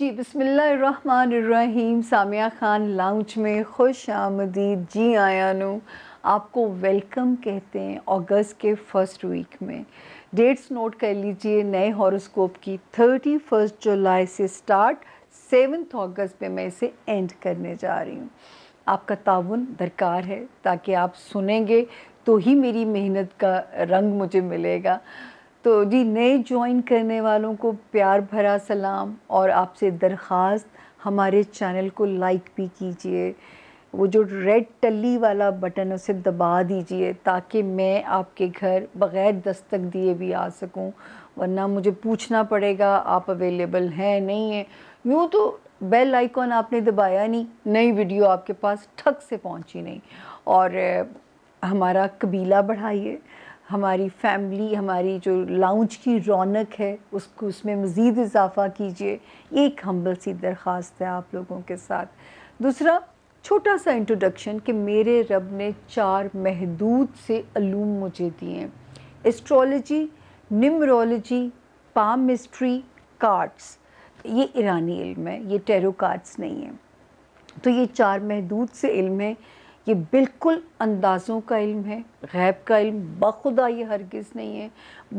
جی بسم اللہ الرحمن الرحیم. سامیہ خان لاؤنج میں خوش آمدید. جی آیا نو آپ کو ویلکم کہتے ہیں اگست کے فرسٹ ویک میں. ڈیٹس نوٹ کر لیجئے نئے ہاروسکوپ کی 31 جولائی سے سٹارٹ 7 اگست پہ میں اسے اینڈ کرنے جا رہی ہوں. آپ کا تعاون درکار ہے تاکہ آپ سنیں گے تو ہی میری محنت کا رنگ مجھے ملے گا. تو جی نئے جوائن کرنے والوں کو پیار بھرا سلام اور آپ سے درخواست ہمارے چینل کو لائک بھی کیجئے. وہ جو ریڈ ٹلی والا بٹن اسے دبا دیجئے تاکہ میں آپ کے گھر بغیر دستک دیے بھی آ سکوں، ورنہ مجھے پوچھنا پڑے گا آپ اویلیبل ہیں نہیں ہیں. یوں تو بیل آئیکن آپ نے دبایا نہیں، نئی ویڈیو آپ کے پاس ٹھک سے پہنچی نہیں. اور ہمارا قبیلہ بڑھائیے، ہماری فیملی، ہماری جو لاؤنج کی رونق ہے اس میں مزید اضافہ کیجئے. یہ ایک ہمبل سی درخواست ہے آپ لوگوں کے ساتھ. دوسرا چھوٹا سا انٹروڈکشن کہ میرے رب نے 4 محدود سے علوم مجھے دیے ہیں: ایسٹرولوجی، نیمرولوجی، پامسٹری، کارڈز. یہ ایرانی علم ہے، یہ ٹیرو کارڈز نہیں ہیں. تو یہ 4 محدود سے علم ہے. یہ بالکل اندازوں کا علم ہے، غیب کا علم بخدا یہ ہرگز نہیں ہے.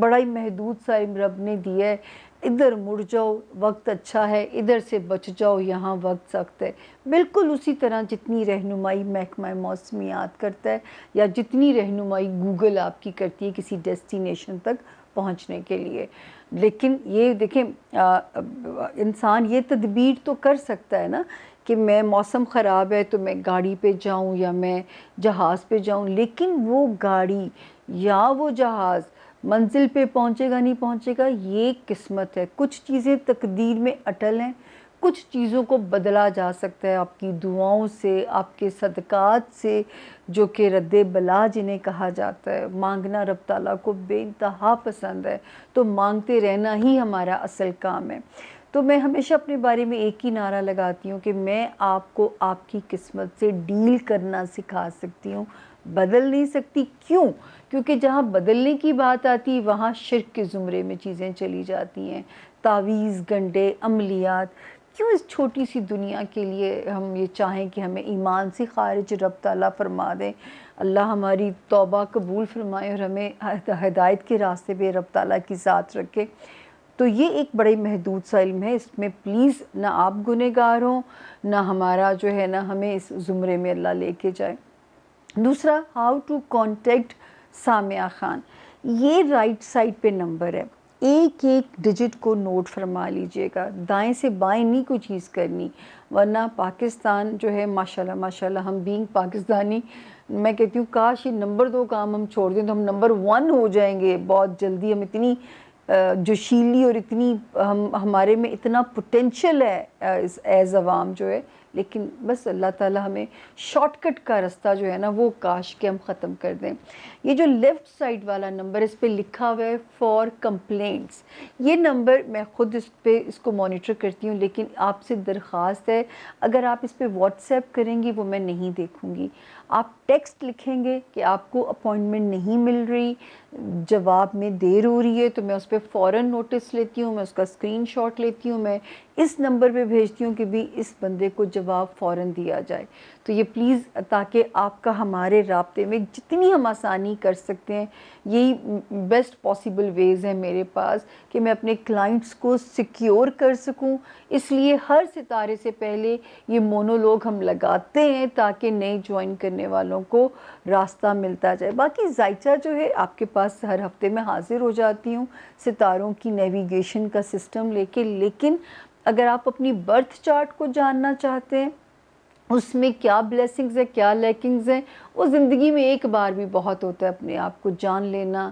بڑا ہی محدود سا علم رب نے دیا ہے. ادھر مڑ جاؤ وقت اچھا ہے، ادھر سے بچ جاؤ یہاں وقت سخت ہے. بالکل اسی طرح جتنی رہنمائی محکمہ موسمیات کرتا ہے یا جتنی رہنمائی گوگل آپ کی کرتی ہے کسی ڈیسٹینیشن تک پہنچنے کے لیے. لیکن یہ دیکھیں انسان یہ تدبیر تو کر سکتا ہے نا کہ میں موسم خراب ہے تو میں گاڑی پہ جاؤں یا میں جہاز پہ جاؤں، لیکن وہ گاڑی یا وہ جہاز منزل پہ پہنچے گا نہیں پہنچے گا یہ قسمت ہے. کچھ چیزیں تقدیر میں اٹل ہیں، کچھ چیزوں کو بدلا جا سکتا ہے آپ کی دعاؤں سے، آپ کے صدقات سے، جو کہ رد بلا جنہیں کہا جاتا ہے. مانگنا رب تعالیٰ کو بے انتہا پسند ہے، تو مانگتے رہنا ہی ہمارا اصل کام ہے. تو میں ہمیشہ اپنے بارے میں ایک ہی نعرہ لگاتی ہوں کہ میں آپ کو آپ کی قسمت سے ڈیل کرنا سکھا سکتی ہوں، بدل نہیں سکتی. کیوں؟ کیونکہ جہاں بدلنے کی بات آتی وہاں شرک کے زمرے میں چیزیں چلی جاتی ہیں. تعویذ، گنڈے، عملیات. کیوں اس چھوٹی سی دنیا کے لیے ہم یہ چاہیں کہ ہمیں ایمان سے خارج رب تعالیٰ فرما دیں. اللہ ہماری توبہ قبول فرمائے اور ہمیں ہدایت کے راستے پہ رب تعالیٰ کی ذات رکھے. تو یہ ایک بڑے محدود سا علم ہے. اس میں پلیز نہ آپ گنہگار ہوں نہ ہمارا جو ہے نا ہمیں اس زمرے میں اللہ لے کے جائے. دوسرا how to contact Samiya Khan. یہ رائٹ سائڈ پہ نمبر ہے، ایک ایک ڈیجٹ کو نوٹ فرما لیجئے گا. دائیں سے بائیں نہیں کوئی چیز کرنی، ورنہ پاکستان جو ہے ماشاءاللہ ماشاءاللہ ہم بینگ پاکستانی، میں کہتی ہوں کاش یہ نمبر 2 کام ہم چھوڑ دیں تو ہم نمبر 1 ہو جائیں گے بہت جلدی. ہم اتنی جوشیلی اور اتنی ہمارے میں اتنا پوٹینشل ہے ایز عوام جو ہے، لیکن بس اللہ تعالیٰ ہمیں شارٹ کٹ کا رستہ جو ہے نا وہ کاش کے ہم ختم کر دیں. یہ جو لیفٹ سائڈ والا نمبر اس پہ لکھا ہوا ہے فار کمپلینٹس، یہ نمبر میں خود اس کو مانیٹر کرتی ہوں، لیکن آپ سے درخواست ہے اگر آپ اس پہ واٹس ایپ کریں گی وہ میں نہیں دیکھوں گی. آپ ٹیکسٹ لکھیں گے کہ آپ کو اپوائنٹمنٹ نہیں مل رہی، جواب میں دیر ہو رہی ہے، تو میں اس پہ فوراً نوٹس لیتی ہوں، میں اس کا اسکرین شاٹ لیتی ہوں، میں اس نمبر پہ بھیجتی ہوں کہ بھی اس بندے کو جواب فوراً دیا جائے. تو یہ پلیز تاکہ آپ کا ہمارے رابطے میں جتنی ہم آسانی کر سکتے ہیں، یہی بیسٹ پاسبل ویز ہے میرے پاس کہ میں اپنے کلائنٹس کو سیکیور کر سکوں. اس لیے ہر ستارے سے پہلے یہ مونولوگ ہم لگاتے ہیں تاکہ نئے جوائن کرنے والوں کو راستہ ملتا جائے. باقی ذائچہ جو ہے آپ کے پاس ہر ہفتے میں حاضر ہو جاتی ہوں ستاروں کی نیویگیشن کا سسٹم لے کے. لیکن اگر آپ اپنی برتھ چارٹ کو جاننا چاہتے ہیں اس میں کیا بلیسنگز ہیں کیا لیکنگز ہیں، وہ زندگی میں ایک بار بھی بہت ہوتا ہے اپنے آپ کو جان لینا،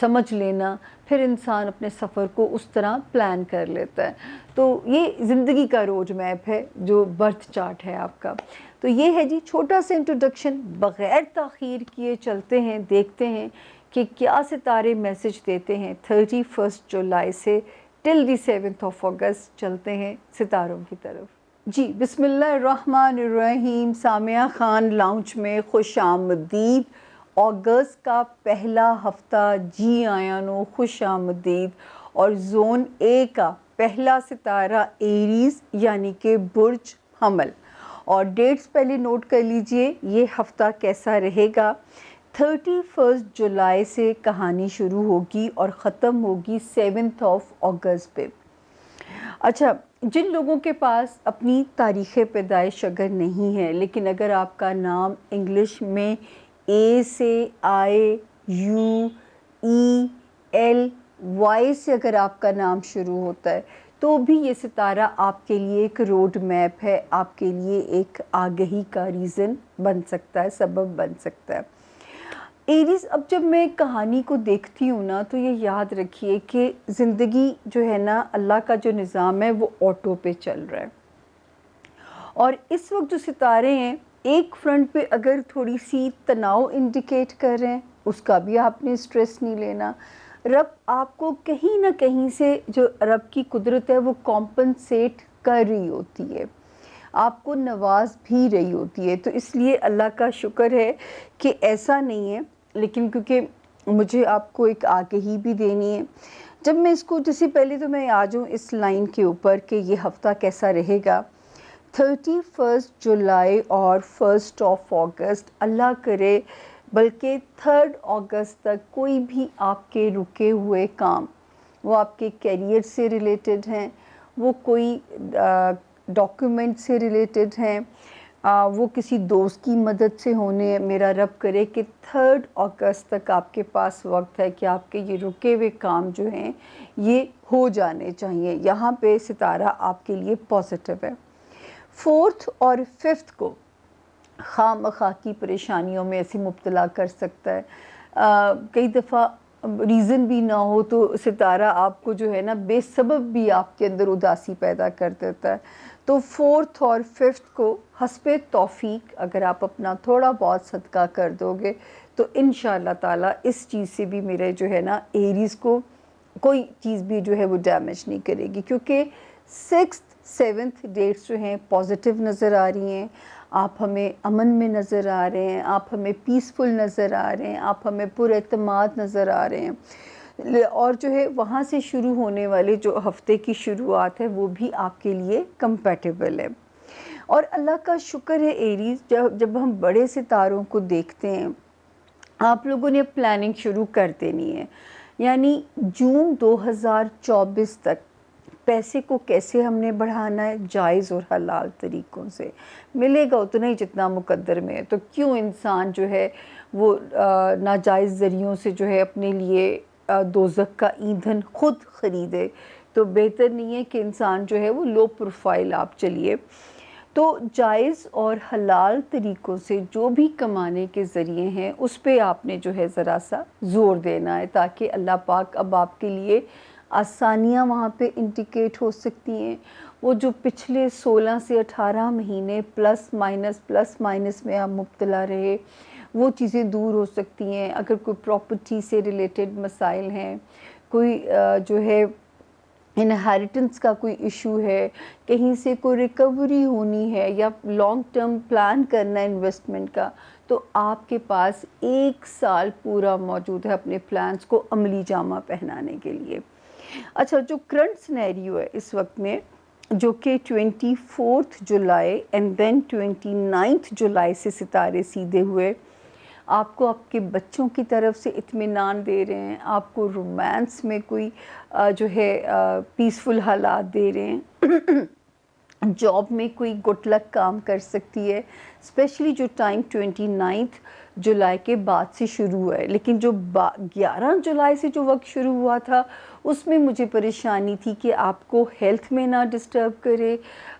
سمجھ لینا، پھر انسان اپنے سفر کو اس طرح پلان کر لیتا ہے. تو یہ زندگی کا روڈ میپ ہے جو برتھ چارٹ ہے آپ کا. تو یہ ہے جی چھوٹا سا انٹروڈکشن. بغیر تاخیر کیے چلتے ہیں، دیکھتے ہیں کہ کیا ستارے میسج دیتے ہیں. 31 جولائی سے ٹل دی 7 اگست چلتے ہیں ستاروں کی طرف. جی بسم اللہ الرحمن الرحیم. سامیہ خان لاؤنج میں خوش آمدید. اگست کا پہلا ہفتہ، جی آیا نو خوش آمدید. اور زون اے کا پہلا ستارہ ایریز یعنی کہ برج حمل. اور ڈیٹس پہلے نوٹ کر لیجئے یہ ہفتہ کیسا رہے گا. 31 جولائی سے کہانی شروع ہوگی اور ختم ہوگی 7 اگست پہ. اچھا، جن لوگوں کے پاس اپنی تاریخ پیدائش اگر نہیں ہے، لیکن اگر آپ کا نام انگلش میں اے سے آئے، یو، ای، ایل، وائی سے اگر آپ کا نام شروع ہوتا ہے تو بھی یہ ستارہ آپ کے لیے ایک روڈ میپ ہے، آپ کے لیے ایک آگہی کا ریزن بن سکتا ہے، سبب بن سکتا ہے. ایریز، اب جب میں کہانی کو دیکھتی ہوں نا تو یہ یاد رکھیے کہ زندگی جو ہے نا، اللہ کا جو نظام ہے وہ آٹو پہ چل رہا ہے. اور اس وقت جو ستارے ہیں ایک فرنٹ پہ اگر تھوڑی سی تناؤ انڈیکیٹ کر رہے ہیں، اس کا بھی آپ نے سٹریس نہیں لینا. رب آپ کو کہیں نہ کہیں سے، جو رب کی قدرت ہے وہ کمپنسیٹ کر رہی ہوتی ہے، آپ کو نواز بھی رہی ہوتی ہے. تو اس لیے اللہ کا شکر ہے کہ ایسا نہیں ہے. لیکن کیونکہ مجھے آپ کو ایک آگہی بھی دینی ہے، جب میں اس کو، جیسے پہلے تو میں آ جاؤں اس لائن کے اوپر کہ یہ ہفتہ کیسا رہے گا. 31 جولائی اور 1 اگست، اللہ کرے بلکہ 3 اگست تک کوئی بھی آپ کے رکے ہوئے کام، وہ آپ کے کیریئر سے ریلیٹڈ ہیں، وہ کوئی ڈاکیومنٹ سے ریلیٹڈ ہیں، وہ کسی دوست کی مدد سے ہونے، میرا رب کرے کہ 3 اگست تک آپ کے پاس وقت ہے کہ آپ کے یہ رکے ہوئے کام جو ہیں یہ ہو جانے چاہیے. یہاں پہ ستارہ آپ کے لیے پازیٹیو ہے. 4 اور 5 کو خواہ مخواہ کی پریشانیوں میں ایسے مبتلا کر سکتا ہے. کئی دفعہ ریزن بھی نہ ہو تو ستارہ آپ کو جو ہے نا بے سبب بھی آپ کے اندر اداسی پیدا کر دیتا ہے. تو 4 اور 5 کو حسب توفیق اگر آپ اپنا تھوڑا بہت صدقہ کر دو گے تو انشاءاللہ تعالیٰ اس چیز سے بھی میرے جو ہے نا ایریز کو کوئی چیز بھی جو ہے وہ ڈیمیج نہیں کرے گی، کیونکہ 6 7 ڈیٹس جو ہیں پازیٹیو نظر آ رہی ہیں. آپ ہمیں امن میں نظر آ رہے ہیں، آپ ہمیں پیسفل نظر آ رہے ہیں، آپ ہمیں پر اعتماد نظر آ رہے ہیں. اور جو ہے وہاں سے شروع ہونے والے جو ہفتے کی شروعات ہے وہ بھی آپ کے لیے کمپیٹیبل ہے. اور اللہ کا شکر ہے ایریز، جب ہم بڑے ستاروں کو دیکھتے ہیں، آپ لوگوں نے پلاننگ شروع کر دینی ہے. یعنی جون 2024 تک پیسے کو کیسے ہم نے بڑھانا ہے، جائز اور حلال طریقوں سے. ملے گا اتنا ہی جتنا مقدر میں ہے، تو کیوں انسان جو ہے وہ ناجائز ذریعوں سے جو ہے اپنے لیے دوزخ کا ایندھن خود خریدے. تو بہتر نہیں ہے کہ انسان جو ہے وہ لو پروفائل آپ چلیے. تو جائز اور حلال طریقوں سے جو بھی کمانے کے ذریعے ہیں اس پہ آپ نے جو ہے ذرا سا زور دینا ہے، تاکہ اللہ پاک اب آپ کے لیے آسانیاں وہاں پہ انڈیکیٹ ہو سکتی ہیں. وہ جو پچھلے 16 سے 18 مہینے پلس مائنس میں آپ مبتلا رہے، وہ چیزیں دور ہو سکتی ہیں. اگر کوئی پراپرٹی سے ریلیٹڈ مسائل ہیں، کوئی جو ہے انہیریٹنس کا کوئی ایشو ہے، کہیں سے کوئی ریکوری ہونی ہے، یا لانگ ٹرم پلان کرنا ہے انویسٹمنٹ کا، تو آپ کے پاس 1 سال پورا موجود ہے اپنے پلانز کو عملی جامہ پہنانے کے لیے. اچھا، جو کرنٹ سینیریو ہے اس وقت میں، جو کہ 24 جولائی اینڈ دین 29 جولائی سے ستارے سیدھے ہوئے، آپ کو آپ کے بچوں کی طرف سے اطمینان دے رہے ہیں، آپ کو رومانس میں کوئی جو ہے پیسفل حالات دے رہے ہیں. جاب میں کوئی گڈ لک کام کر سکتی ہے، اسپیشلی جو ٹائم 29 جولائی کے بعد سے شروع ہوا ہے. لیکن جو 11 جولائی سے جو وقت شروع ہوا تھا اس میں مجھے پریشانی تھی کہ آپ کو ہیلتھ میں نہ ڈسٹرب کرے،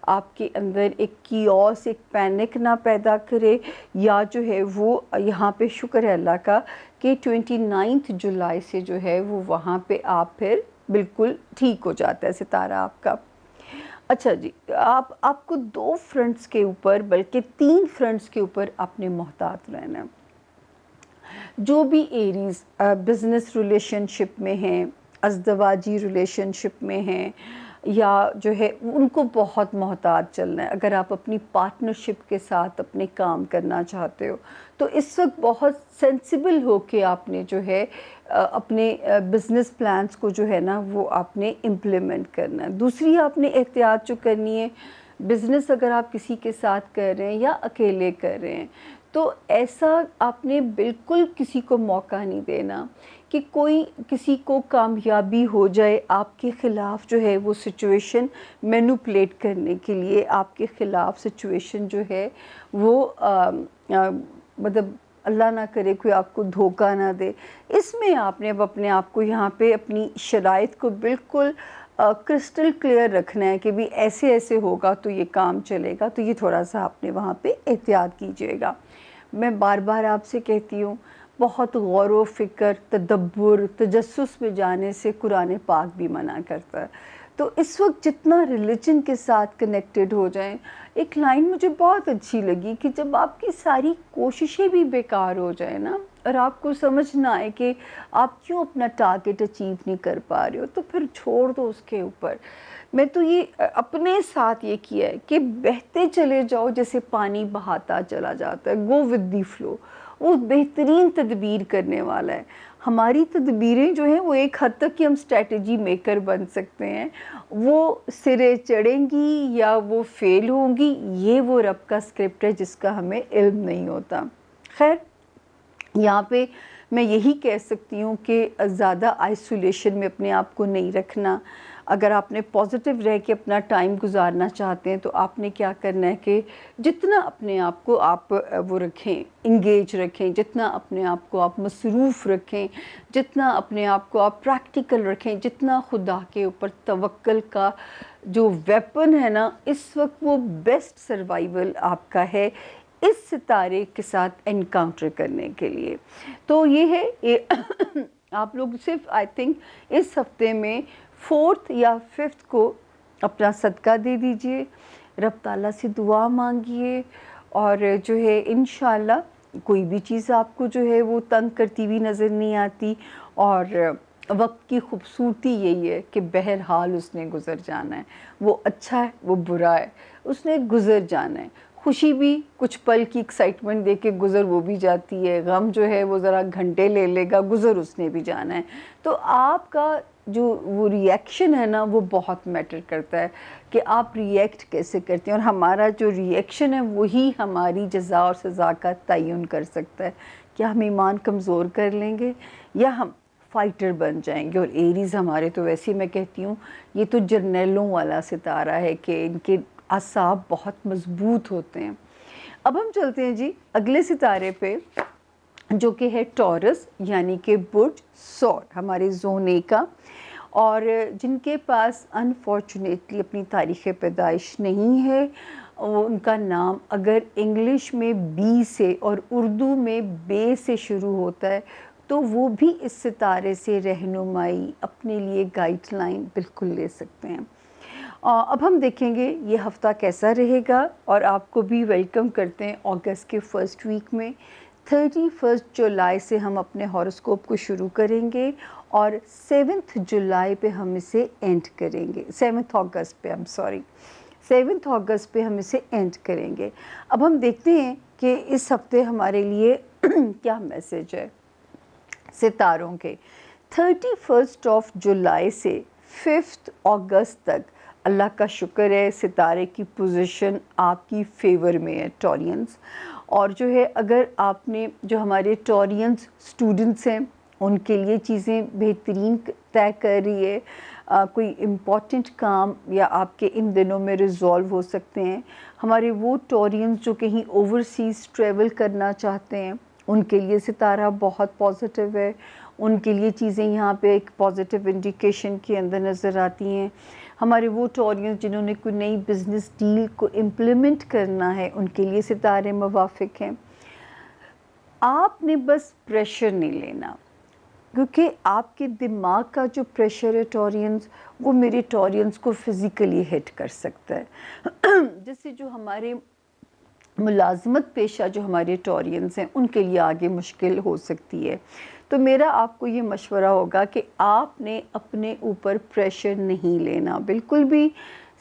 آپ کے اندر ایک کیوس، ایک پینک نہ پیدا کرے، یا جو ہے وہ یہاں پہ شکر ہے اللہ کا کہ 29 جولائی سے جو ہے وہ وہاں پہ آپ پھر بالکل ٹھیک ہو جاتا ہے ستارہ آپ کا. اچھا جی، آپ کو 2 فرنٹس کے اوپر بلکہ 3 فرنٹس کے اوپر آپ نے محتاط رہنا ہے. جو بھی ایریز بزنس ریلیشن شپ میں ہیں، ازدواجی ریلیشن شپ میں ہیں، یا جو ہے ان کو بہت محتاط چلنا ہے. اگر آپ اپنی پارٹنرشپ کے ساتھ اپنے کام کرنا چاہتے ہو تو اس وقت بہت سینسیبل ہو کے آپ نے جو ہے اپنے بزنس پلانس کو جو ہے نا وہ آپ نے امپلیمنٹ کرنا ہے. دوسری آپ نے احتیاط جو کرنی ہے، بزنس اگر آپ کسی کے ساتھ کر رہے ہیں یا اکیلے کر رہے ہیں تو ایسا آپ نے بالکل کسی کو موقع نہیں دینا کہ کوئی کسی کو کامیابی ہو جائے آپ کے خلاف جو ہے وہ سچویشن مینوپلیٹ کرنے کے لیے، آپ کے خلاف سچویشن جو ہے وہ مطلب اللہ نہ کرے کوئی آپ کو دھوکہ نہ دے. اس میں آپ نے اب اپنے آپ کو یہاں پہ اپنی شرائط کو بالکل کرسٹل کلیئر رکھنا ہے کہ بھی ایسے ایسے ہوگا تو یہ کام چلے گا. تو یہ تھوڑا سا آپ نے وہاں پہ احتیاط کیجیے گا. میں بار بار آپ سے کہتی ہوں، بہت غور و فکر، تدبر، تجسس میں جانے سے قرآن پاک بھی منع کرتا ہے. تو اس وقت جتنا ریلیجن کے ساتھ کنیکٹڈ ہو جائیں. ایک لائن مجھے بہت اچھی لگی کہ جب آپ کی ساری کوششیں بھی بیکار ہو جائیں نا اور آپ کو سمجھ نہ آئے کہ آپ کیوں اپنا ٹارگٹ اچیو نہیں کر پا رہے ہو تو پھر چھوڑ دو اس کے اوپر. میں تو یہ اپنے ساتھ یہ کیا ہے کہ بہتے چلے جاؤ جیسے پانی بہاتا چلا جاتا ہے، گو ود دی فلو. وہ بہترین تدبیر کرنے والا ہے. ہماری تدبیریں جو ہیں وہ ایک حد تک کہ ہم اسٹریٹجی میکر بن سکتے ہیں، وہ سرے چڑھیں گی یا وہ فیل ہوں گی، یہ وہ رب کا اسکرپٹ ہے جس کا ہمیں علم نہیں ہوتا. خیر، یہاں پہ میں یہی کہہ سکتی ہوں کہ زیادہ آئسولیشن میں اپنے آپ کو نہیں رکھنا. اگر آپ نے پازیٹیو رہ کے اپنا ٹائم گزارنا چاہتے ہیں تو آپ نے کیا کرنا ہے کہ جتنا اپنے آپ کو آپ وہ رکھیں، انگیج رکھیں، جتنا اپنے آپ کو آپ مصروف رکھیں، جتنا اپنے آپ کو آپ پریکٹیکل رکھیں، جتنا خدا کے اوپر توکل کا جو ویپن ہے نا اس وقت وہ بیسٹ سروائیول آپ کا ہے اس ستارے کے ساتھ انکاؤنٹر کرنے کے لیے. تو یہ ہے آپ لوگ صرف آئی تھنک اس ہفتے میں 4 یا 5 کو اپنا صدقہ دے دیجئے، رب تعالیٰ سے دعا مانگیے، اور جو ہے انشاءاللہ کوئی بھی چیز آپ کو جو ہے وہ تنگ کرتی ہوئی نظر نہیں آتی. اور وقت کی خوبصورتی یہی ہے کہ بہرحال اس نے گزر جانا ہے. وہ اچھا ہے، وہ برا ہے، اس نے گزر جانا ہے. خوشی بھی کچھ پل کی ایکسائٹمنٹ دے کے گزر وہ بھی جاتی ہے، غم جو ہے وہ ذرا گھنٹے لے لے گا، گزر اس نے بھی جانا ہے. تو آپ کا جو وہ ری ایکشن ہے نا وہ بہت میٹر کرتا ہے کہ آپ ری ایکٹ کیسے کرتے ہیں، اور ہمارا جو ری ایکشن ہے وہی ہماری جزا اور سزا کا تعین کر سکتا ہے. کیا ہم ایمان کمزور کر لیں گے یا ہم فائٹر بن جائیں گے. اور ایریز ہمارے تو ویسے میں کہتی ہوں یہ تو جرنیلوں والا ستارہ ہے کہ ان کے اعصاب بہت مضبوط ہوتے ہیں. اب ہم چلتے ہیں جی اگلے ستارے پہ جو کہ ہے ٹورس، یعنی کہ برج سور، ہمارے زونے کا، اور جن کے پاس انفارچونیٹلی اپنی تاریخ پیدائش نہیں ہے. ان کا نام اگر انگلش میں بی سے اور اردو میں بے سے شروع ہوتا ہے تو وہ بھی اس ستارے سے رہنمائی اپنے لیے گائیڈ لائن بالکل لے سکتے ہیں. اب ہم دیکھیں گے یہ ہفتہ کیسا رہے گا، اور آپ کو بھی ویلکم کرتے ہیں اگست کے فرسٹ ویک میں. 31 جولائی سے ہم اپنے ہاروسکوپ کو شروع کریں گے اور 7 جولائی پہ ہم اسے اینڈ کریں گے. 7 اگست پہ 7 اگست پہ ہم اسے اینڈ کریں گے. اب ہم دیکھتے ہیں کہ اس ہفتے ہمارے لیے کیا میسج ہے ستاروں کے. 31 جولائی سے 5 اگست تک اللہ کا شکر ہے ستارے کی پوزیشن آپ کی فیور میں ہے ٹورینز. اور جو ہے اگر آپ نے جو ہمارے ٹورینز اسٹوڈنٹس ہیں ان کے لیے چیزیں بہترین طے کر رہی ہے. کوئی امپورٹنٹ کام یا آپ کے ان دنوں میں ریزالو ہو سکتے ہیں. ہمارے وہ ٹورینز جو کہیں اوورسیز ٹریول کرنا چاہتے ہیں ان کے لیے ستارہ بہت پازیٹیو ہے. ان کے لیے چیزیں یہاں پہ ایک پازیٹیو انڈیکیشن کے اندر نظر آتی ہیں. ہمارے وہ ٹورینز جنہوں نے کوئی نئی بزنس ڈیل کو امپلیمنٹ کرنا ہے ان کے لیے ستارے موافق ہیں. آپ نے بس پریشر نہیں لینا، کیونکہ آپ کے دماغ کا جو پریشر ہے ٹورینز وہ میرے ٹورینز کو فزیکلی ہٹ کر سکتا ہے. جس سے جو ہمارے ملازمت پیشہ جو ہمارے ٹورینز ہیں ان کے لیے آگے مشکل ہو سکتی ہے. تو میرا آپ کو یہ مشورہ ہوگا کہ آپ نے اپنے اوپر پریشر نہیں لینا بالکل بھی.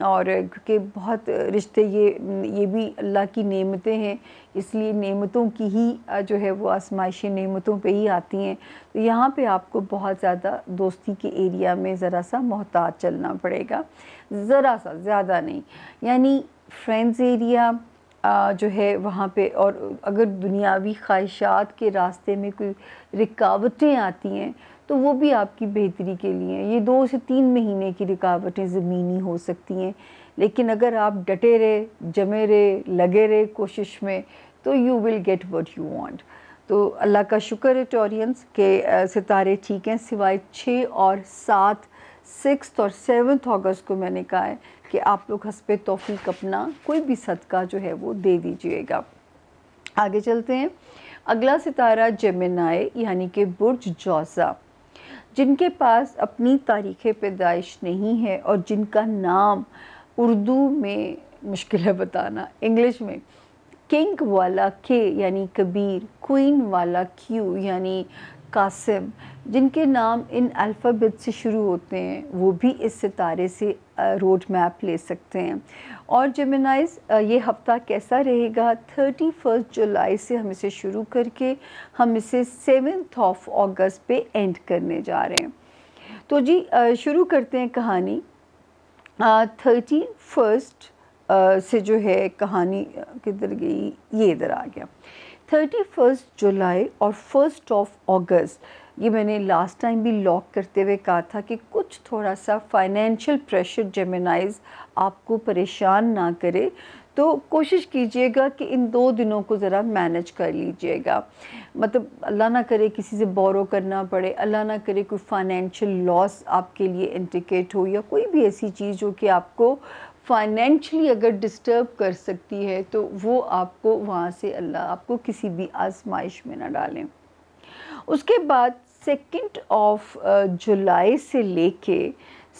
اور کیونکہ بہت رشتے یہ بھی اللہ کی نعمتیں ہیں، اس لیے نعمتوں کی ہی جو ہے وہ آزمائشیں نعمتوں پہ ہی آتی ہیں. تو یہاں پہ آپ کو بہت زیادہ دوستی کے ایریا میں ذرا سا محتاط چلنا پڑے گا، ذرا سا، زیادہ نہیں. یعنی فرینڈز ایریا جو ہے وہاں پہ، اور اگر دنیاوی خواہشات کے راستے میں کوئی رکاوٹیں آتی ہیں تو وہ بھی آپ کی بہتری کے لیے ہیں. یہ 2 سے 3 مہینے کی رکاوٹیں زمینی ہو سکتی ہیں، لیکن اگر آپ ڈٹے رہے، جمے رہے، لگے رہے کوشش میں، تو you will get what you want. تو اللہ کا شکر ہے ٹورینس کہ ستارے ٹھیک ہیں، سوائے 6 اور 7، 6 اور 7 اگست کو میں نے کہا ہے کہ آپ لوگ حسب توفیق اپنا کوئی بھی صدقہ جو ہے وہ دے دیجئے گا. آگے چلتے ہیں. اگلا ستارہ جیمنائی یعنی کہ برج جوزا، جن کے پاس اپنی تاریخ پیدائش نہیں ہے اور جن کا نام اردو میں مشکل ہے بتانا، انگلش میں کنگ والا کے یعنی کبیر، کوئین والا کیو یعنی قاسم، جن کے نام ان الفابت سے شروع ہوتے ہیں، وہ بھی اس ستارے سے روڈ میپ لے سکتے ہیں. اور جیمنائز یہ ہفتہ کیسا رہے گا؟ 31 جولائی سے ہم اسے شروع کر کے ہم اسے 7 اگست پہ اینڈ کرنے جا رہے ہیں. تو جی شروع کرتے ہیں کہانی. 31 سے جو ہے کہانی کدھر گئی، یہ ادھر آ گیا. 31 جولائی اور 1 اگست، یہ میں نے لاسٹ ٹائم بھی لاک کرتے ہوئے کہا تھا کہ کچھ تھوڑا سا فائنینشیل پریشر جیمنائز آپ کو پریشان نہ کرے، تو کوشش کیجئے گا کہ ان 2 دنوں کو ذرا مینج کر لیجئے گا. مطلب اللہ نہ کرے کسی سے بورو کرنا پڑے، اللہ نہ کرے کوئی فائنینشیل لاس آپ کے لیے انڈیکیٹ ہو، یا کوئی بھی ایسی چیز جو کہ آپ کو فائنینشلی اگر ڈسٹرب کر سکتی ہے تو وہ آپ کو وہاں سے اللہ آپ کو کسی بھی آزمائش میں نہ ڈالیں. اس کے بعد 2 جولائی سے لے کے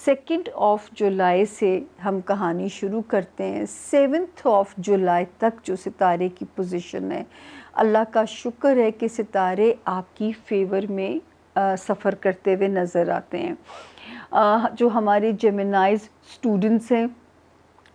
2 جولائی سے ہم کہانی شروع کرتے ہیں. 7 جولائی تک جو ستارے کی پوزیشن ہے، اللہ کا شکر ہے کہ ستارے آپ کی فیور میں سفر کرتے ہوئے نظر آتے ہیں. جو ہمارے جیمنائز سٹوڈنٹس ہیں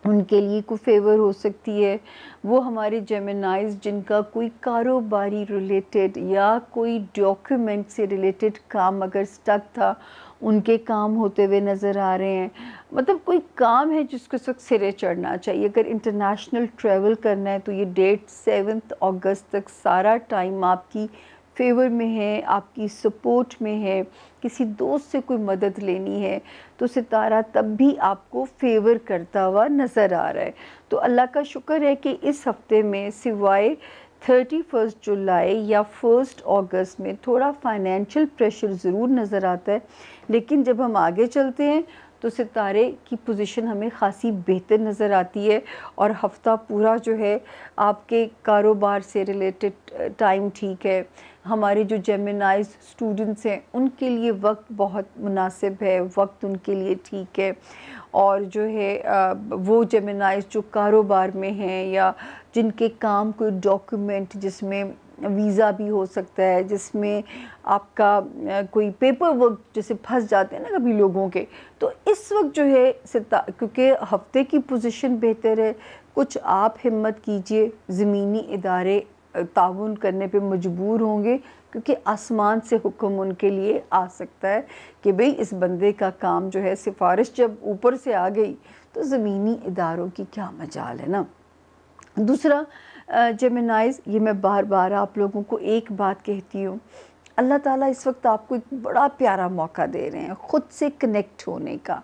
ان کے لیے کوئی فیور ہو سکتی ہے. وہ ہمارے جیمنائز جن کا کوئی کاروباری ریلیٹڈ یا کوئی ڈاکیومنٹ سے ریلیٹڈ کام اگر سٹک تھا، ان کے کام ہوتے ہوئے نظر آ رہے ہیں. مطلب کوئی کام ہے جس کو اس وقت سرے چڑھنا چاہیے. اگر انٹرنیشنل ٹریول کرنا ہے تو یہ ڈیٹ 7 اگست تک سارا ٹائم آپ کی فیور میں ہے، آپ کی سپورٹ میں ہے. کسی دوست سے کوئی مدد لینی ہے تو ستارہ تب بھی آپ کو فیور کرتا ہوا نظر آ رہا ہے. تو اللہ کا شکر ہے کہ اس ہفتے میں سوائے 31 جولائی یا 1 اگست میں تھوڑا فائنینشیل پریشر ضرور نظر آتا ہے، لیکن جب ہم آگے چلتے ہیں تو ستارے کی پوزیشن ہمیں خاصی بہتر نظر آتی ہے، اور ہفتہ پورا جو ہے آپ کے کاروبار سے ریلیٹڈ ٹائم ٹھیک ہے. ہمارے جو جیمنائز سٹوڈنٹس ہیں ان کے لیے وقت بہت مناسب ہے، وقت ان کے لیے ٹھیک ہے. اور جو ہے وہ جیمنائز جو کاروبار میں ہیں یا جن کے کام کوئی ڈاکیومنٹ جس میں ویزا بھی ہو سکتا ہے، جس میں آپ کا کوئی پیپر ورک جیسے پھنس جاتے ہیں نا کبھی لوگوں کے، تو اس وقت جو ہے کیونکہ ہفتے کی پوزیشن بہتر ہے، کچھ آپ ہمت کیجئے. زمینی ادارے تعاون کرنے پہ مجبور ہوں گے کیونکہ آسمان سے حکم ان کے لیے آ سکتا ہے کہ بھئی اس بندے کا کام جو ہے، سفارش جب اوپر سے آ گئی تو زمینی اداروں کی کیا مجال ہے نا. دوسرا جیمنائز، یہ میں بار بار آپ لوگوں کو ایک بات کہتی ہوں، اللہ تعالیٰ اس وقت آپ کو ایک بڑا پیارا موقع دے رہے ہیں خود سے کنیکٹ ہونے کا.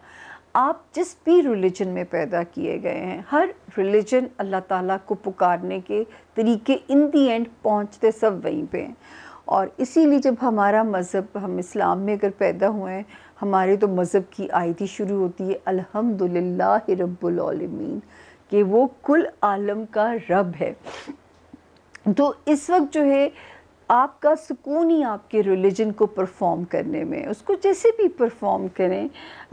آپ جس بھی ریلیجن میں پیدا کیے گئے ہیں، ہر ریلیجن اللہ تعالیٰ کو پکارنے کے طریقے ان دی اینڈ پہنچتے سب وہیں پہ ہیں. اور اسی لیے جب ہمارا مذہب، ہم اسلام میں اگر پیدا ہوئے ہیں، ہمارے تو مذہب کی آیت ہی شروع ہوتی ہے الحمدللہ رب العالمین، کہ وہ کل عالم کا رب ہے. تو اس وقت جو ہے آپ کا سکون ہی آپ کے ریلیجن کو پرفارم کرنے میں، اس کو جیسے بھی پرفارم کریں،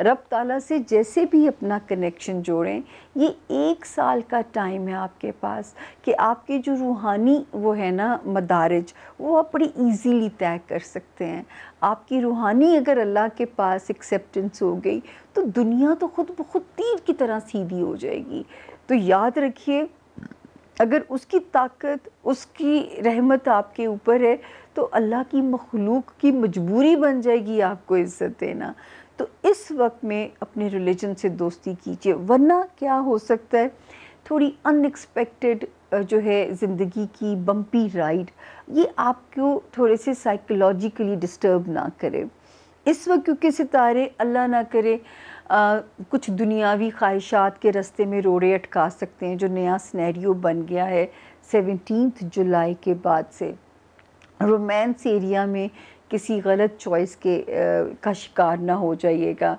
رب تعالیٰ سے جیسے بھی اپنا کنیکشن جوڑیں. یہ 1 سال کا ٹائم ہے آپ کے پاس کہ آپ کے جو روحانی وہ ہے نا مدارج، وہ آپ بڑی ایزیلی طے کر سکتے ہیں. آپ کی روحانی اگر اللہ کے پاس ایکسیپٹنس ہو گئی تو دنیا تو خود بخود تیر کی طرح سیدھی ہو جائے گی. تو یاد رکھیے، اگر اس کی طاقت، اس کی رحمت آپ کے اوپر ہے تو اللہ کی مخلوق کی مجبوری بن جائے گی آپ کو عزت دینا. تو اس وقت میں اپنے ریلیجن سے دوستی کیجیے، ورنہ کیا ہو سکتا ہے تھوڑی ان ایکسپیکٹڈ جو ہے زندگی کی بمپی رائڈ، یہ آپ کو تھوڑے سے سائیکولوجیکلی ڈسٹرب نہ کرے اس وقت، کیونکہ ستارے اللہ نہ کرے کچھ دنیاوی خواہشات کے رستے میں روڑے اٹکا سکتے ہیں. جو نیا سنیریو بن گیا ہے 17 جولائی کے بعد سے، رومانس ایریا میں کسی غلط چوائس کا شکار نہ ہو جائیے گا،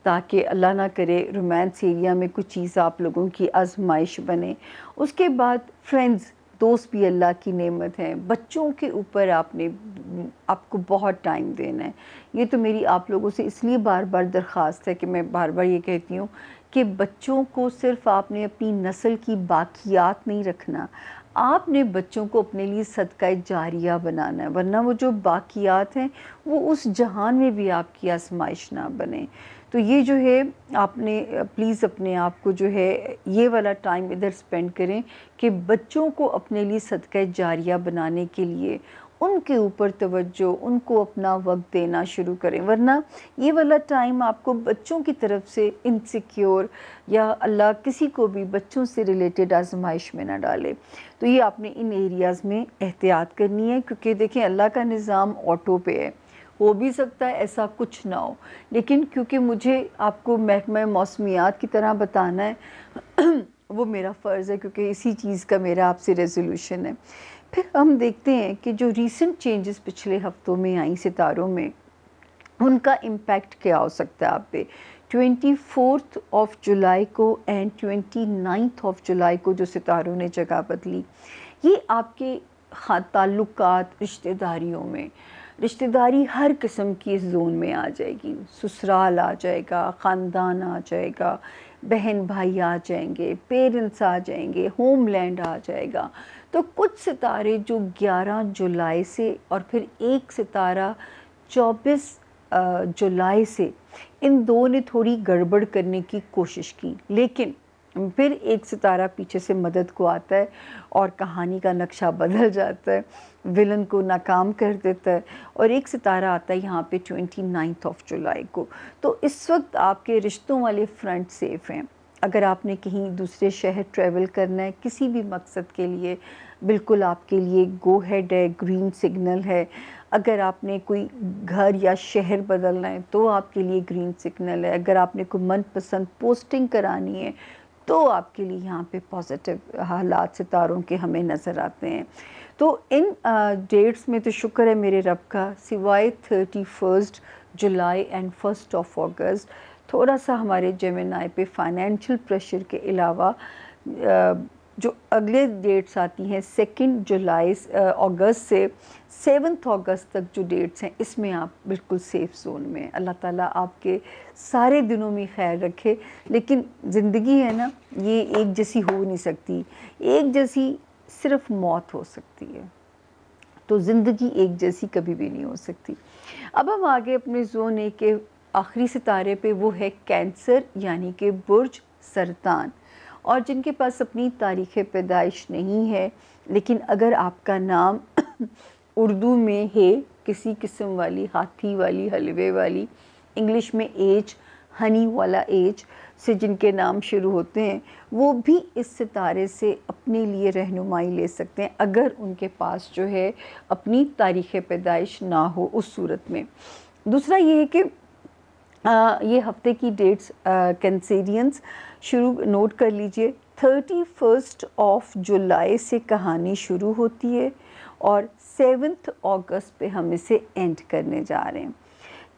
تاکہ اللہ نہ کرے رومانس ایریا میں کچھ چیز آپ لوگوں کی آزمائش بنے. اس کے بعد فرینڈز، دوست بھی اللہ کی نعمت ہیں. بچوں کے اوپر آپ کو بہت ٹائم دینا ہے. یہ تو میری آپ لوگوں سے اس لیے بار بار درخواست ہے کہ میں بار بار یہ کہتی ہوں کہ بچوں کو صرف آپ نے اپنی نسل کی باقیات نہیں رکھنا، آپ نے بچوں کو اپنے لیے صدقہ جاریہ بنانا ہے، ورنہ وہ جو باقیات ہیں وہ اس جہان میں بھی آپ کی آزمائش نہ بنے. تو یہ جو ہے آپ نے پلیز اپنے آپ کو جو ہے یہ والا ٹائم ادھر سپینڈ کریں کہ بچوں کو اپنے لیے صدقہ جاریہ بنانے کے لیے ان کے اوپر توجہ، ان کو اپنا وقت دینا شروع کریں. ورنہ یہ والا ٹائم آپ کو بچوں کی طرف سے انسیکیور یا اللہ کسی کو بھی بچوں سے ریلیٹڈ آزمائش میں نہ ڈالے. تو یہ آپ نے ان ایریاز میں احتیاط کرنی ہے، کیونکہ دیکھیں اللہ کا نظام آٹو پہ ہے. ہو بھی سکتا ہے ایسا کچھ نہ ہو، لیکن کیونکہ مجھے آپ کو محکمہ موسمیات کی طرح بتانا ہے وہ میرا فرض ہے، کیونکہ اسی چیز کا میرا آپ سے ریزولوشن ہے. پھر ہم دیکھتے ہیں کہ جو ریسنٹ چینجز پچھلے ہفتوں میں آئیں ستاروں میں، ان کا امپیکٹ کیا ہو سکتا ہے آپ پہ. 24 جولائی کو اینڈ 29 جولائی کو جو ستاروں نے جگہ بدلی، یہ آپ کے تعلقات، رشتہ داریوں میں، رشتہ داری ہر قسم کی اس زون میں آ جائے گی. سسرال آ جائے گا، خاندان آ جائے گا، بہن بھائی آ جائیں گے، پیرنٹس آ جائیں گے، ہوم لینڈ آ جائے گا. تو کچھ ستارے جو 11 جولائی سے اور پھر ایک ستارہ 24 جولائی سے، ان دو نے تھوڑی گڑبڑ کرنے کی کوشش کی، لیکن پھر ایک ستارہ پیچھے سے مدد کو آتا ہے اور کہانی کا نقشہ بدل جاتا ہے، ولن کو ناکام کر دیتا ہے، اور ایک ستارہ آتا ہے یہاں پہ 29 جولائی کو. تو اس وقت آپ کے رشتوں والے فرنٹ سیف ہیں. اگر آپ نے کہیں دوسرے شہر ٹریول کرنا ہے کسی بھی مقصد کے لیے، بالکل آپ کے لیے گو ہیڈ ہے، گرین سگنل ہے. اگر آپ نے کوئی گھر یا شہر بدلنا ہے تو آپ کے لیے گرین سگنل ہے. اگر آپ نے کوئی من پسند پوسٹنگ کرانی ہے تو آپ کے لیے یہاں پہ پازیٹیو حالات ستاروں کے ہمیں نظر آتے ہیں. تو ان ڈیٹس میں تو شکر ہے میرے رب کا، سوائے 31 جولائی اینڈ 1 اگست تھوڑا سا ہمارے جیمنائی پہ فائنینشیل پریشر کے علاوہ جو اگلے ڈیٹس آتی ہیں 2 اگست سے 7 اگست تک جو ڈیٹس ہیں، اس میں آپ بالکل سیف زون میں. اللہ تعالیٰ آپ کے سارے دنوں میں خیر رکھے. لیکن زندگی ہے نا، یہ ایک جیسی ہو نہیں سکتی، ایک جیسی صرف موت ہو سکتی ہے، تو زندگی ایک جیسی کبھی بھی نہیں ہو سکتی. اب ہم آگے اپنے زون اے کے آخری ستارے پہ، وہ ہے کینسر یعنی کہ برج سرطان. اور جن کے پاس اپنی تاریخ پیدائش نہیں ہے، لیکن اگر آپ کا نام اردو میں ہے کسی قسم والی، ہاتھی والی، حلوے والی، انگلش میں ایج، ہنی والا ایج سے جن کے نام شروع ہوتے ہیں، وہ بھی اس ستارے سے اپنے لیے رہنمائی لے سکتے ہیں، اگر ان کے پاس جو ہے اپنی تاریخ پیدائش نہ ہو اس صورت میں. دوسرا یہ ہے کہ یہ ہفتے کی ڈیٹس کینسیرینز شروع نوٹ کر لیجئے. 31 جولائی سے کہانی شروع ہوتی ہے اور 7 اگست پہ ہم اسے اینڈ کرنے جا رہے ہیں.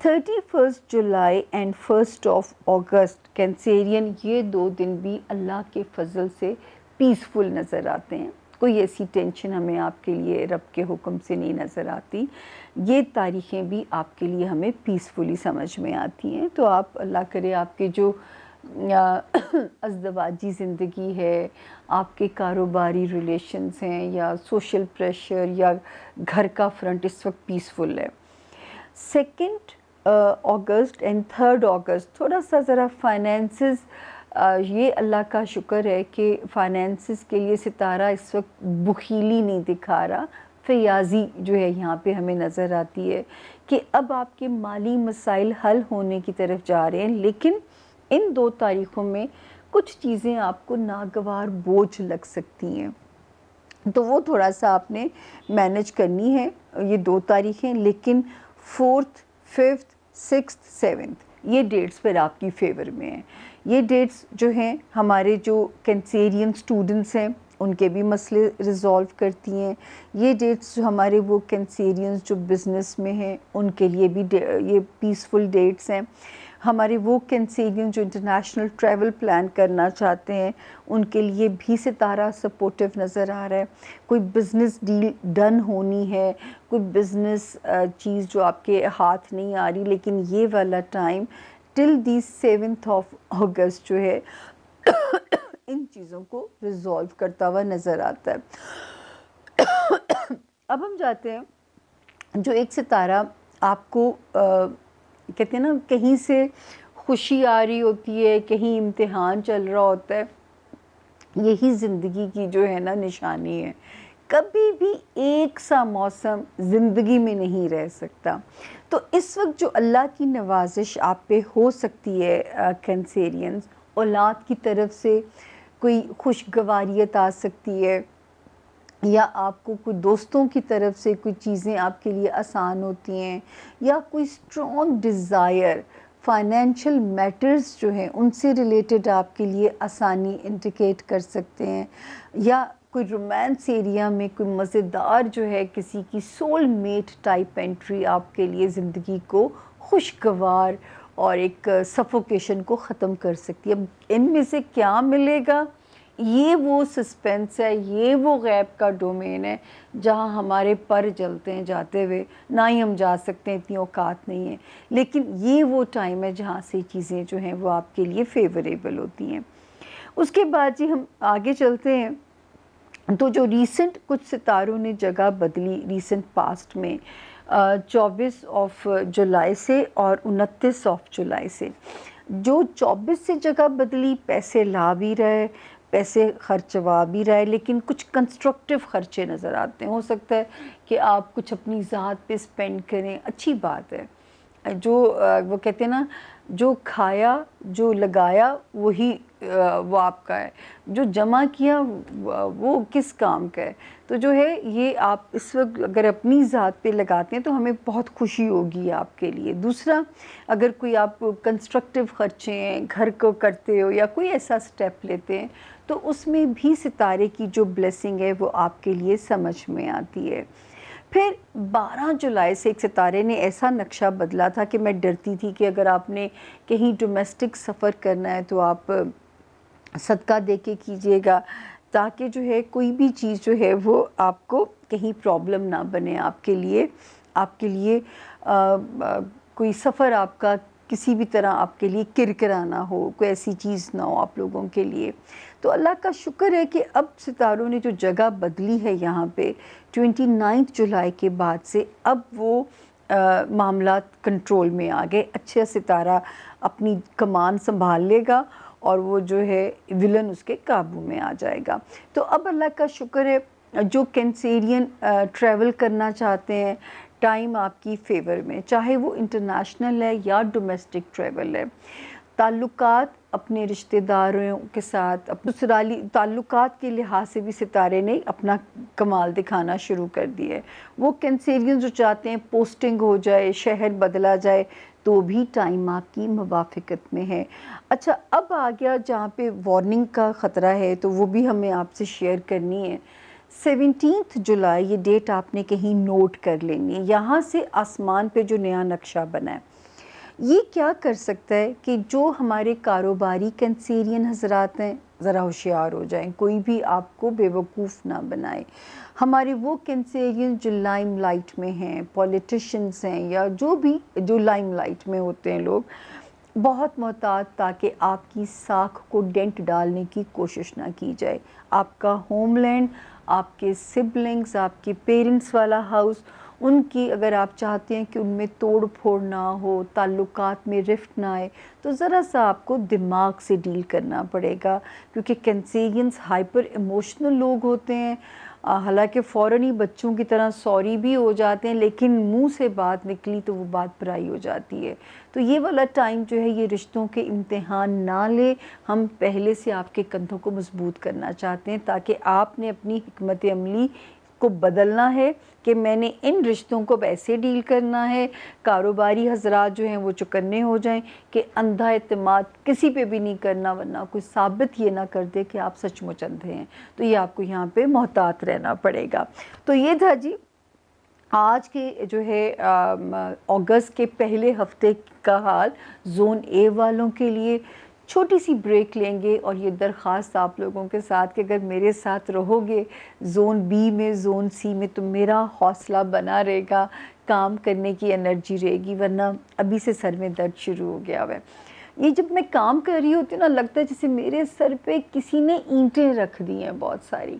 31 جولائی اینڈ 1 اگست کینسیرین، یہ 2 دن بھی اللہ کے فضل سے پیسفل نظر آتے ہیں. کوئی ایسی ٹینشن ہمیں آپ کے لیے رب کے حکم سے نہیں نظر آتی. یہ تاریخیں بھی آپ کے لیے ہمیں پیسفلی سمجھ میں آتی ہیں. تو آپ اللہ کرے آپ کے جو ازدواجی زندگی ہے, آپ کے کاروباری ریلیشنز ہیں, یا سوشل پریشر, یا گھر کا فرنٹ اس وقت پیسفل ہے. 2 اگست اینڈ 3 اگست تھوڑا سا ذرا فائنینسز, یہ اللہ کا شکر ہے کہ فائنینسز کے لیے ستارہ اس وقت بخیلی نہیں دکھا رہا, فیاضی جو ہے یہاں پہ ہمیں نظر آتی ہے کہ اب آپ کے مالی مسائل حل ہونے کی طرف جا رہے ہیں. لیکن ان 2 تاریخوں میں کچھ چیزیں آپ کو ناگوار بوجھ لگ سکتی ہیں, تو وہ تھوڑا سا آپ نے مینج کرنی ہے. یہ 2 تاریخیں, لیکن 4th 5th 6th 7th یہ ڈیٹس پر آپ کی فیور میں ہیں. یہ ڈیٹس جو ہیں ہمارے جو کینسیرین اسٹوڈنٹس ہیں ان کے بھی مسئلے ریزالو کرتی ہیں. یہ ڈیٹس جو ہمارے وہ کینسیرینز جو بزنس میں ہیں ان کے لیے بھی یہ پیسفل ڈیٹس ہیں. ہمارے وہ کینسیرین جو انٹرنیشنل ٹریول پلان کرنا چاہتے ہیں ان کے لیے بھی ستارہ سپورٹیو نظر آ رہا ہے. کوئی بزنس ڈیل ڈن ہونی ہے, کوئی بزنس چیز جو آپ کے ہاتھ نہیں آ رہی, لیکن یہ والا ٹائم ٹل دی 7th اگست جو ہے ان چیزوں کو ریزالو کرتا ہوا نظر آتا ہے. اب ہم جاتے ہیں جو ایک ستارہ آپ کو کہتے ہیں نا کہیں سے خوشی آ رہی ہوتی ہے, کہیں امتحان چل رہا ہوتا ہے. یہی زندگی کی جو ہے نا نشانی ہے. کبھی بھی ایک سا موسم زندگی میں نہیں رہ سکتا. تو اس وقت جو اللہ کی نوازش آپ پہ ہو سکتی ہے کینسیرینز, اولاد کی طرف سے کوئی خوشگواریت آ سکتی ہے, یا آپ کو کوئی دوستوں کی طرف سے کوئی چیزیں آپ کے لیے آسان ہوتی ہیں, یا کوئی اسٹرانگ ڈیزائر فائنینشیل میٹرز جو ہیں ان سے ریلیٹڈ آپ کے لیے آسانی انڈیکیٹ کر سکتے ہیں, یا کوئی رومانس ایریا میں کوئی مزیدار جو ہے کسی کی سول میٹ ٹائپ انٹری آپ کے لیے زندگی کو خوشگوار اور ایک سفوکیشن کو ختم کر سکتی ہے. اب ان میں سے کیا ملے گا, یہ وہ سسپینس ہے, یہ وہ غیب کا ڈومین ہے جہاں ہمارے پر جلتے ہیں جاتے ہوئے, نہ ہی ہم جا سکتے ہیں, اتنی اوقات نہیں ہے. لیکن یہ وہ ٹائم ہے جہاں سے چیزیں جو ہیں وہ آپ کے لیے فیوریبل ہوتی ہیں. اس کے بعد جی ہم آگے چلتے ہیں. تو جو ریسنٹ کچھ ستاروں نے جگہ بدلی ریسنٹ پاسٹ میں 24 جولائی سے اور 29 جولائی سے, جو 24 سے جگہ بدلی پیسے لا بھی رہے, پیسے خرچوا بھی رہے, لیکن کچھ کنسٹرکٹیو خرچے نظر آتے ہیں. ہو سکتا ہے کہ آپ کچھ اپنی ذات پہ سپینڈ کریں, اچھی بات ہے. جو وہ کہتے ہیں نا جو کھایا جو لگایا وہی وہ آپ کا ہے, جو جمع کیا وہ کس کام کا ہے. تو جو ہے یہ آپ اس وقت اگر اپنی ذات پہ لگاتے ہیں تو ہمیں بہت خوشی ہوگی آپ کے لیے. دوسرا, اگر کوئی آپ کنسٹرکٹیو خرچے ہیں گھر کو کرتے ہو یا کوئی ایسا سٹیپ لیتے ہیں تو اس میں بھی ستارے کی جو بلیسنگ ہے وہ آپ کے لیے سمجھ میں آتی ہے. پھر 12 جولائی سے ایک ستارے نے ایسا نقشہ بدلا تھا کہ میں ڈرتی تھی کہ اگر آپ نے کہیں ڈومیسٹک سفر کرنا ہے تو آپ صدقہ دے کے کیجیے گا, تاکہ جو ہے کوئی بھی چیز جو ہے وہ آپ کو کہیں پرابلم نہ بنے آپ کے لیے. آپ کے لیے کوئی سفر آپ کا کسی بھی طرح آپ کے لیے کرکرا نہ ہو, کوئی ایسی چیز نہ ہو آپ لوگوں کے لیے. تو اللہ کا شکر ہے کہ اب ستاروں نے جو جگہ بدلی ہے یہاں پہ 29 جولائی کے بعد سے, اب وہ معاملات کنٹرول میں آ گئے. اچھا ستارہ اپنی کمان سنبھال لے گا اور وہ جو ہے ولن اس کے قابو میں آ جائے گا. تو اب اللہ کا شکر ہے جو کینسیرین ٹریول کرنا چاہتے ہیں ٹائم آپ کی فیور میں, چاہے وہ انٹرنیشنل ہے یا ڈومیسٹک ٹریول ہے. تعلقات اپنے رشتہ داروں کے ساتھ, سسرالی تعلقات کے لحاظ سے بھی ستارے نے اپنا کمال دکھانا شروع کر دیے. وہ کینسیرین جو چاہتے ہیں پوسٹنگ ہو جائے, شہر بدلا جائے, تو بھی ٹائم آپ کی موافقت میں ہے. اچھا, اب آ گیا جہاں پہ وارننگ کا خطرہ ہے تو وہ بھی ہمیں آپ سے شیئر کرنی ہے. 17 جولائی یہ ڈیٹ آپ نے کہیں نوٹ کر لینی ہے. یہاں سے آسمان پہ جو نیا نقشہ بنا ہے یہ کیا کر سکتا ہے کہ جو ہمارے کاروباری کینسیرین حضرات ہیں ذرا ہوشیار ہو جائیں، کوئی بھی آپ کو بیوقوف نہ بنائے۔ ہمارے وہ کینسیرین جو لائم لائٹ میں ہیں، پولیٹیشنز ہیں یا جو لائم لائٹ میں ہوتے ہیں لوگ، بہت محتاط تاکہ آپ کی ساکھ کو ڈینٹ ڈالنے کی کوشش نہ کی جائے۔ آپ کا ہوم لینڈ، آپ کے سبلنگز، آپ کے پیرنٹس والا ہاؤس، ان کی اگر آپ چاہتے ہیں کہ ان میں توڑ پھوڑ نہ ہو، تعلقات میں رفٹ نہ آئے، تو ذرا سا آپ کو دماغ سے ڈیل کرنا پڑے گا، کیونکہ کینسیرینز ہائپر ایموشنل لوگ ہوتے ہیں۔ حالانکہ فوراً ہی بچوں کی طرح سوری بھی ہو جاتے ہیں، لیکن منہ سے بات نکلی تو وہ بات پرائی ہو جاتی ہے۔ تو یہ والا ٹائم جو ہے یہ رشتوں کے امتحان نہ لے، ہم پہلے سے آپ کے کندھوں کو مضبوط کرنا چاہتے ہیں تاکہ آپ نے اپنی حکمت عملی کو بدلنا ہے کہ میں نے ان رشتوں کو ایسے ڈیل کرنا ہے۔ کاروباری حضرات جو ہیں وہ چکنے ہو جائیں کہ اندھا اعتماد کسی پہ بھی نہیں کرنا، ورنہ کوئی ثابت یہ نہ کر دے کہ آپ سچ مچ اندھے ہیں، تو یہ آپ کو یہاں پہ محتاط رہنا پڑے گا۔ تو یہ تھا جی آج کے جو ہے اگست کے پہلے ہفتے کا حال زون اے والوں کے لیے۔ چھوٹی سی بریک لیں گے اور یہ درخواست آپ لوگوں کے ساتھ کہ اگر میرے ساتھ رہو گے زون بی میں، زون سی میں، تو میرا حوصلہ بنا رہے گا، کام کرنے کی انرجی رہے گی، ورنہ ابھی سے سر میں درد شروع ہو گیا ہے۔ یہ جب میں کام کر رہی ہوتی ہوں نا، لگتا ہے جیسے میرے سر پہ کسی نے اینٹیں رکھ دی ہیں بہت ساری۔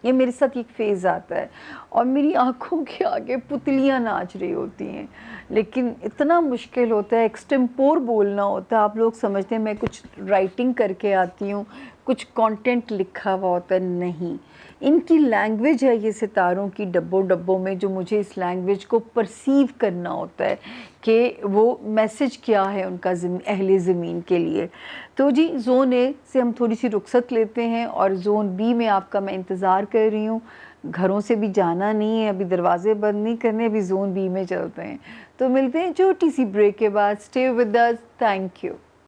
یہ میرے ساتھ ایک فیز آتا ہے اور میری آنکھوں کے آگے پتلیاں ناچ رہی ہوتی ہیں، لیکن اتنا مشکل ہوتا ہے، ایکسٹمپور بولنا ہوتا ہے۔ آپ لوگ سمجھتے ہیں میں کچھ رائٹنگ کر کے آتی ہوں، کچھ کانٹینٹ لکھا ہوا ہوتا ہے، نہیں۔ ان کی لینگویج ہے یہ ستاروں کی ڈبوں میں، جو مجھے اس لینگویج کو پرسیو کرنا ہوتا ہے کہ وہ میسج کیا ہے ان کا اہل زمین کے لیے۔ تو جی زون اے سے ہم تھوڑی سی رخصت لیتے ہیں اور زون بی میں آپ کا میں انتظار کر رہی ہوں۔ گھروں سے بھی جانا نہیں ہے، ابھی دروازے بند نہیں کرنے، ابھی زون بی میں چلتے ہیں۔ تو ملتے ہیں چھوٹی سی بریک کے بعد۔ Stay with us, thank you.